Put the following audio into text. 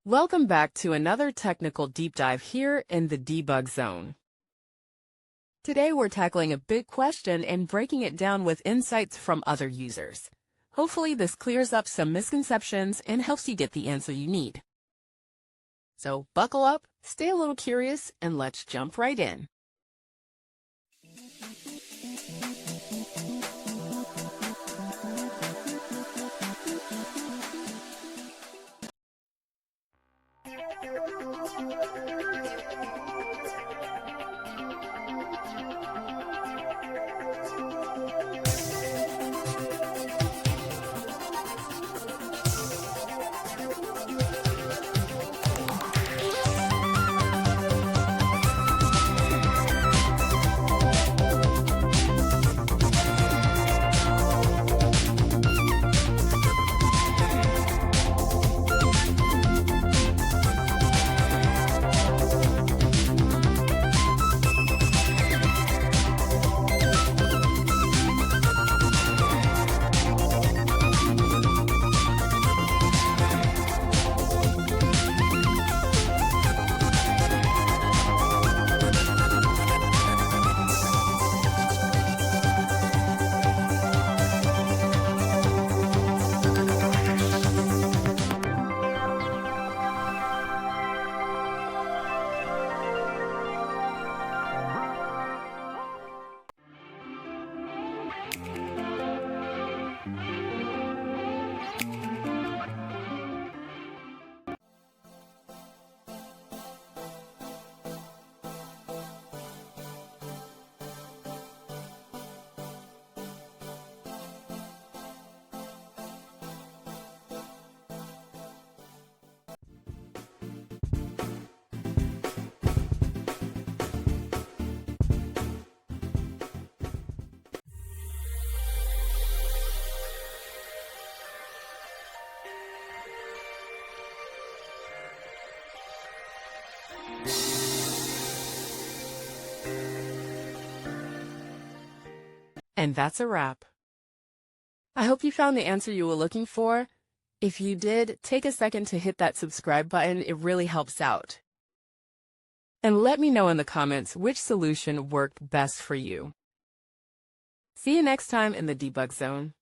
Welcome back to another technical deep dive here in the debug zone. Today we're tackling a big question and breaking it down with insights from other users. Hopefully this clears up some misconceptions and helps you get the answer you need. So buckle up, stay a little curious, and let's jump right in. And that's a wrap. I hope you found the answer you were looking for. If you did, take a second to hit that subscribe button. It really helps out. And let me know in the comments which solution worked best for you. See you next time in the debug zone.